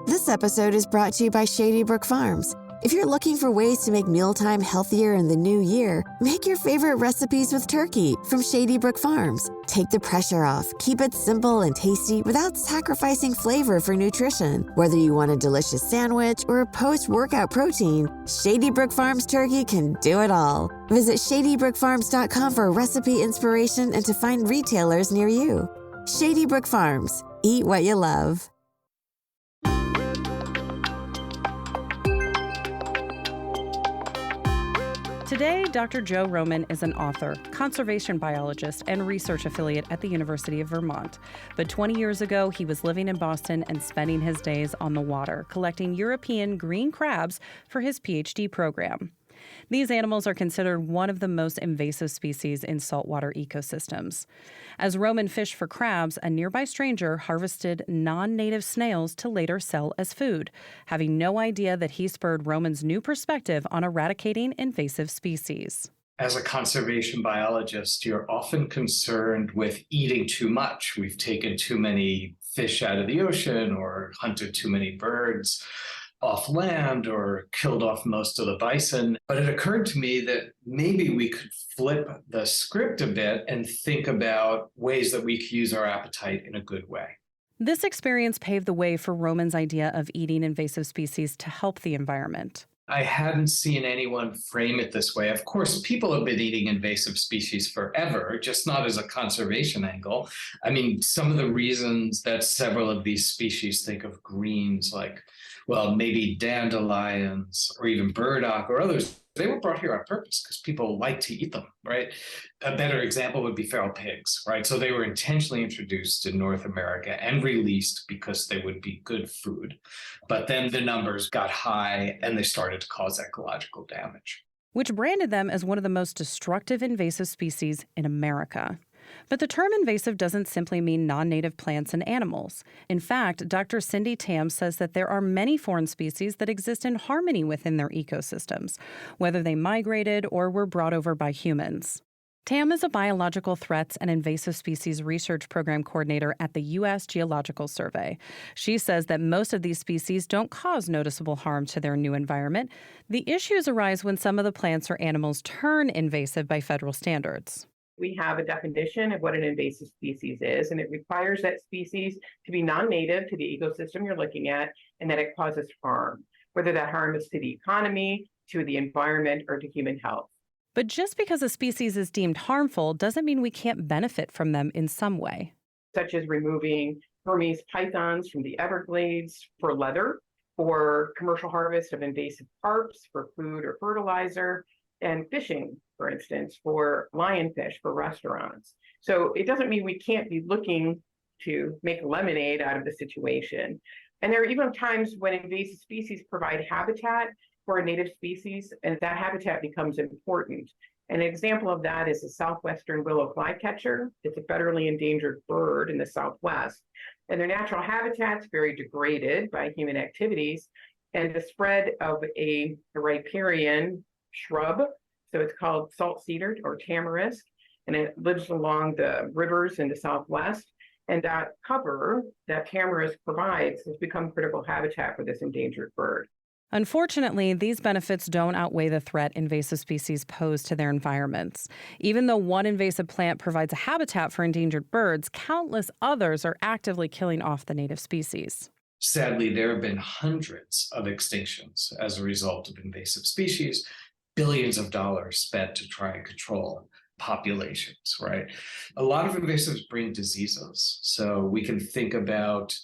This episode is brought to you by Shady Brook Farms. If you're looking for ways to make mealtime healthier in the new year, make your favorite recipes with turkey from Shady Brook Farms. Take the pressure off, keep it simple and tasty without sacrificing flavor for nutrition. Whether you want a delicious sandwich or a post-workout protein, Shady Brook Farms turkey can do it all. Visit shadybrookfarms.com for recipe inspiration and to find retailers near you. Shady Brook Farms. Eat what you love. Today, Dr. Joe Roman is an author, conservation biologist, and research affiliate at the University of Vermont. But 20 years ago, he was living in Boston and spending his days on the water, collecting European green crabs for his PhD program. These animals are considered one of the most invasive species in saltwater ecosystems. As Roman fished for crabs, a nearby stranger harvested non-native snails to later sell as food, having no idea that he spurred Roman's new perspective on eradicating invasive species. As a conservation biologist, you're often concerned with eating too much. We've taken too many fish out of the ocean or hunted too many birds off land or killed off most of the bison. But it occurred to me that maybe we could flip the script a bit and think about ways that we could use our appetite in a good way. This experience paved the way for Roman's idea of eating invasive species to help the environment. I hadn't seen anyone frame it this way. Of course, people have been eating invasive species forever, just not as a conservation angle. I mean, some of the reasons that several of these species think of greens, like, well, maybe dandelions or even burdock or others, they were brought here on purpose because people like to eat them, right? A better example would be feral pigs, right? So they were intentionally introduced in North America and released because they would be good food. But then the numbers got high and they started to cause ecological damage, which branded them as one of the most destructive invasive species in America. But the term invasive doesn't simply mean non-native plants and animals. In fact, Dr. Cindy Tam says that there are many foreign species that exist in harmony within their ecosystems, whether they migrated or were brought over by humans. Tam is a biological threats and invasive species research program coordinator at the U.S. Geological Survey. She says that most of these species don't cause noticeable harm to their new environment. The issues arise when some of the plants or animals turn invasive by federal standards. We have a definition of what an invasive species is, and it requires that species to be non-native to the ecosystem you're looking at and that it causes harm, whether that harm is to the economy, to the environment, or to human health. But just because a species is deemed harmful doesn't mean we can't benefit from them in some way. Such as removing Burmese pythons from the Everglades for leather, for commercial harvest of invasive carps for food or fertilizer, and fishing, for instance, for lionfish for restaurants. So it doesn't mean we can't be looking to make lemonade out of the situation. And there are even times when invasive species provide habitat for a native species, and that habitat becomes important. An example of that is the southwestern willow flycatcher. It's a federally endangered bird in the Southwest, and their natural habitat's very degraded by human activities, and the spread of a riparian shrub, so it's called salt cedar or tamarisk, and it lives along the rivers in the Southwest. And that cover that tamarisk provides has become critical habitat for this endangered bird. Unfortunately, these benefits don't outweigh the threat invasive species pose to their environments. Even though one invasive plant provides a habitat for endangered birds, countless others are actively killing off the native species. Sadly, there have been hundreds of extinctions as a result of invasive species, billions of dollars spent to try and control populations, right? A lot of invasives bring diseases. So we can think about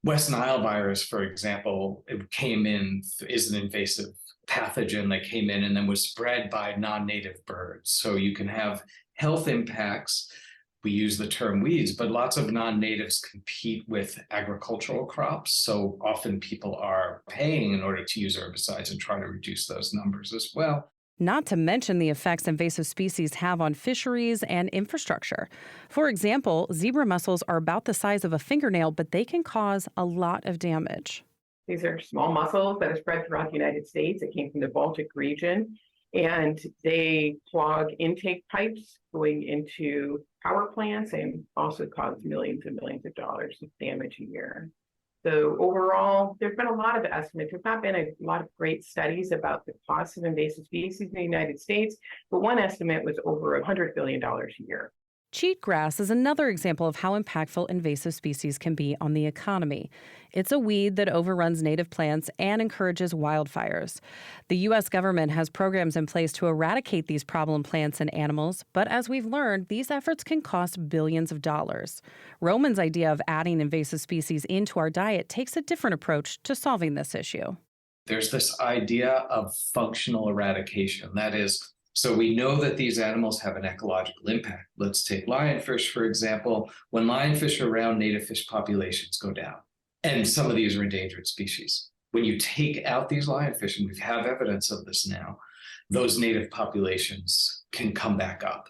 West Nile virus, for example. It came in, is an invasive pathogen that came in and then was spread by non-native birds. So you can have health impacts. We use the term weeds, but lots of non-natives compete with agricultural crops. So often people are paying in order to use herbicides and try to reduce those numbers as well. Not to mention the effects invasive species have on fisheries and infrastructure. For example, zebra mussels are about the size of a fingernail, but they can cause a lot of damage. These are small mussels that are spread throughout the United States. It came from the Baltic region, and they clog intake pipes going into power plants and also cause millions and millions of dollars of damage a year. So overall, there's been a lot of estimates. There's not been a lot of great studies about the cost of invasive species in the United States, but one estimate was over $100 billion a year. Cheatgrass is another example of how impactful invasive species can be on the economy. It's a weed that overruns native plants and encourages wildfires. The U.S. government has programs in place to eradicate these problem plants and animals, but as we've learned, these efforts can cost billions of dollars. Roman's idea of adding invasive species into our diet takes a different approach to solving this issue. There's this idea of functional eradication. That is, so we know that these animals have an ecological impact. Let's take lionfish, for example. When lionfish are around, native fish populations go down. And some of these are endangered species. When you take out these lionfish, and we have evidence of this now, those native populations can come back up.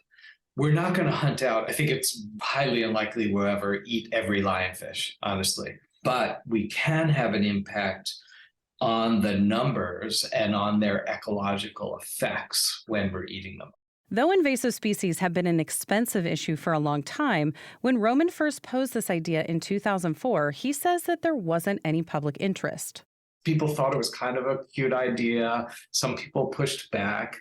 We're not going to hunt out. I think it's highly unlikely we'll ever eat every lionfish, honestly. But we can have an impact on the numbers and on their ecological effects when we're eating them. Though invasive species have been an expensive issue for a long time, when Roman first posed this idea in 2004, he says that there wasn't any public interest. People thought it was kind of a cute idea. Some people pushed back.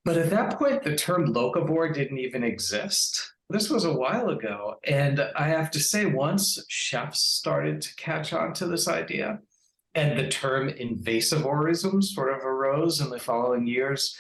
But at that point, the term locavore didn't even exist. This was a while ago. And I have to say, once chefs started to catch on to this idea, and the term invasivorism sort of arose in the following years,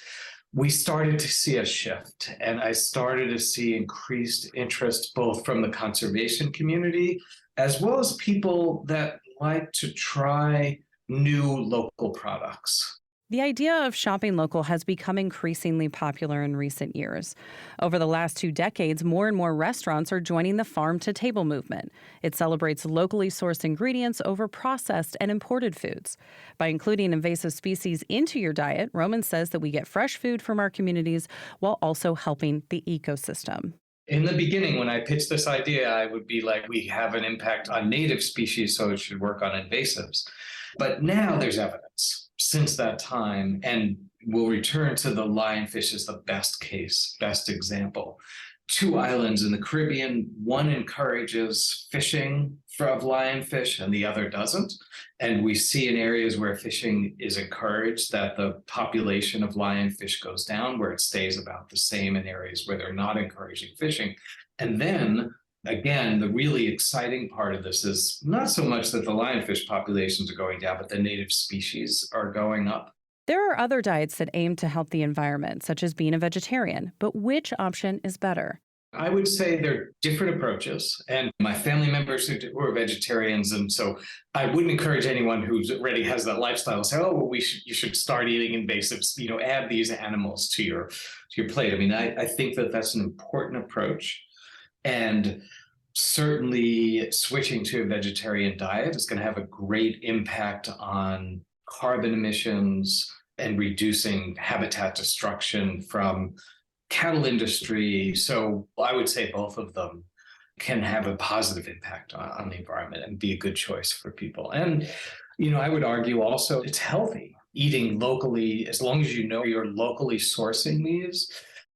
we started to see a shift. And I started to see increased interest both from the conservation community as well as people that like to try new local products. The idea of shopping local has become increasingly popular in recent years. Over the last 2 decades, more and more restaurants are joining the farm-to-table movement. It celebrates locally sourced ingredients over processed and imported foods. By including invasive species into your diet, Roman says that we get fresh food from our communities while also helping the ecosystem. In the beginning, when I pitched this idea, I would be like, we have an impact on native species, so it should work on invasives. But now there's evidence since that time, and we'll return to the lionfish as the best example. 2 islands in the Caribbean, one encourages fishing of lionfish and the other doesn't. And we see in areas where fishing is encouraged that the population of lionfish goes down, where it stays about the same in areas where they're not encouraging fishing. And then again, the really exciting part of this is not so much that the lionfish populations are going down, but the native species are going up. There are other diets that aim to help the environment, such as being a vegetarian, but which option is better? I would say they're different approaches, and my family members who are vegetarians, and so I wouldn't encourage anyone who already has that lifestyle to say, "Oh, well, you should start eating invasives. Add these animals to your plate." I mean, I think that that's an important approach. And certainly switching to a vegetarian diet is going to have a great impact on carbon emissions and reducing habitat destruction from cattle industry. So I would say both of them can have a positive impact on the environment and be a good choice for people. And, I would argue also it's healthy eating locally, as long as you know you're locally sourcing these,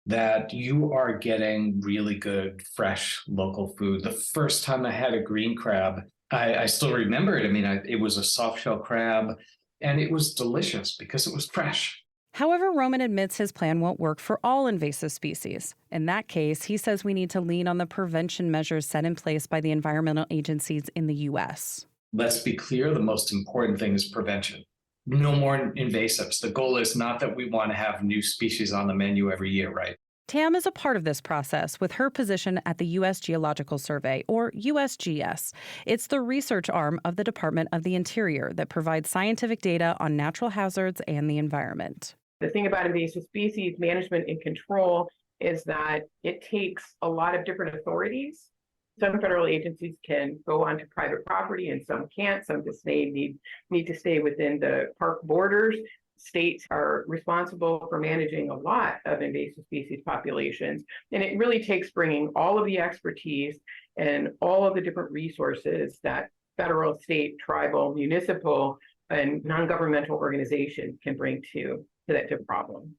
that you are getting really good, fresh, local food. The first time I had a green crab, I still remember it. I mean, it was a soft shell crab, and it was delicious because it was fresh. However, Roman admits his plan won't work for all invasive species. In that case, he says we need to lean on the prevention measures set in place by the environmental agencies in the U.S. Let's be clear, the most important thing is prevention. No more invasives. The goal is not that we want to have new species on the menu every year, right? Tam is a part of this process with her position at the U.S. Geological Survey, or USGS. It's the research arm of the Department of the Interior that provides scientific data on natural hazards and the environment. The thing about invasive species management and control is that it takes a lot of different authorities. Some federal agencies can go onto private property and some can't. Some just need to stay within the park borders. States are responsible for managing a lot of invasive species populations. And it really takes bringing all of the expertise and all of the different resources that federal, state, tribal, municipal, and non-governmental organizations can bring to that problem.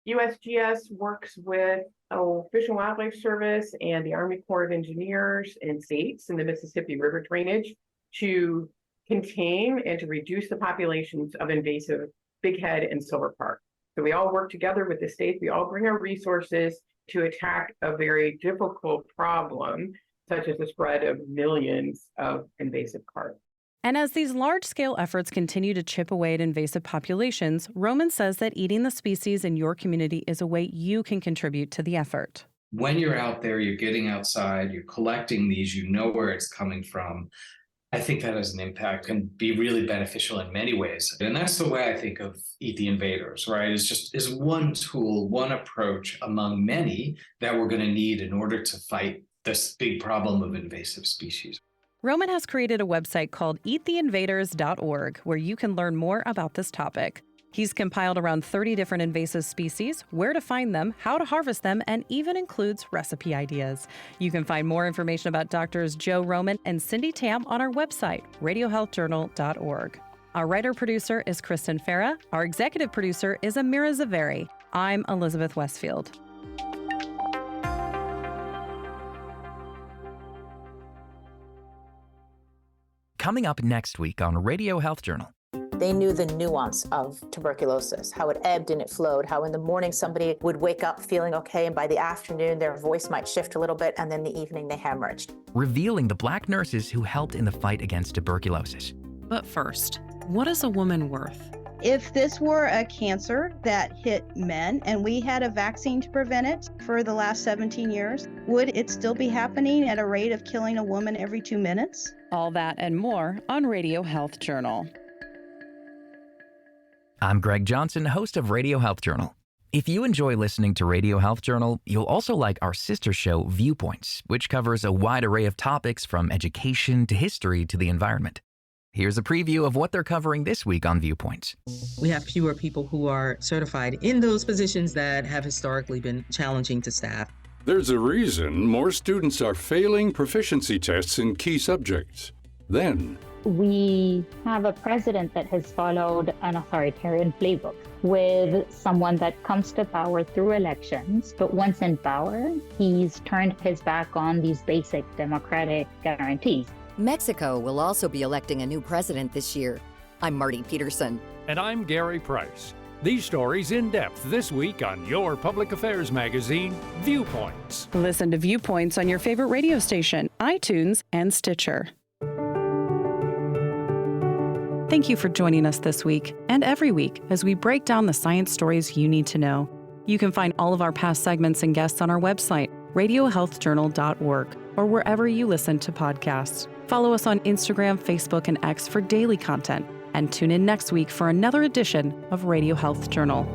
USGS works with Fish and Wildlife Service and the Army Corps of Engineers and states in the Mississippi River drainage to contain and to reduce the populations of invasive bighead and silver carp. So we all work together with the states. We all bring our resources to attack a very difficult problem, such as the spread of millions of invasive carp. And as these large-scale efforts continue to chip away at invasive populations, Roman says that eating the species in your community is a way you can contribute to the effort. When you're out there, you're getting outside, you're collecting these, you know where it's coming from. I think that has an impact, can be really beneficial in many ways. And that's the way I think of Eat the Invaders, right? Is one tool, one approach among many that we're going to need in order to fight this big problem of invasive species. Roman has created a website called eattheinvaders.org where you can learn more about this topic. He's compiled around 30 different invasive species, where to find them, how to harvest them, and even includes recipe ideas. You can find more information about Doctors Joe Roman and Cindy Tam on our website, radiohealthjournal.org. Our writer-producer is Kristen Farah. Our executive producer is Amira Zaveri. I'm Elizabeth Westfield. Coming up next week on Radio Health Journal. They knew the nuance of tuberculosis, how it ebbed and it flowed, how in the morning somebody would wake up feeling okay, and by the afternoon their voice might shift a little bit, and then the evening they hemorrhaged. Revealing the Black nurses who helped in the fight against tuberculosis. But first, what is a woman worth? If this were a cancer that hit men and we had a vaccine to prevent it for the last 17 years, would it still be happening at a rate of killing a woman every 2 minutes? All that and more on Radio Health Journal. I'm Greg Johnson, host of Radio Health Journal. If you enjoy listening to Radio Health Journal, you'll also like our sister show, Viewpoints, which covers a wide array of topics from education to history to the environment. Here's a preview of what they're covering this week on Viewpoints. We have fewer people who are certified in those positions that have historically been challenging to staff. There's a reason more students are failing proficiency tests in key subjects. Then, we have a president that has followed an authoritarian playbook with someone that comes to power through elections, but once in power, he's turned his back on these basic democratic guarantees. Mexico will also be electing a new president this year. I'm Marty Peterson. And I'm Gary Price. These stories in depth this week on your public affairs magazine, Viewpoints. Listen to Viewpoints on your favorite radio station, iTunes, and Stitcher. Thank you for joining us this week and every week as we break down the science stories you need to know. You can find all of our past segments and guests on our website, radiohealthjournal.org, or wherever you listen to podcasts. Follow us on Instagram, Facebook, and X for daily content, and tune in next week for another edition of Radio Health Journal.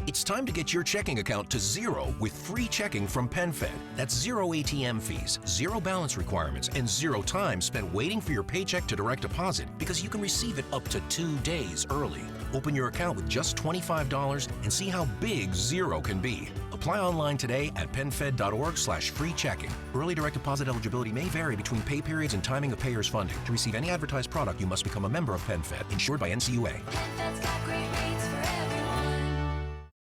It's time to get your checking account to zero with free checking from PenFed. That's zero ATM fees, zero balance requirements, and zero time spent waiting for your paycheck to direct deposit because you can receive it up to 2 days early. Open your account with just $25 and see how big zero can be. Apply online today at penfed.org/free checking. Early direct deposit eligibility may vary between pay periods and timing of payer's funding. To receive any advertised product, you must become a member of PenFed, insured by NCUA.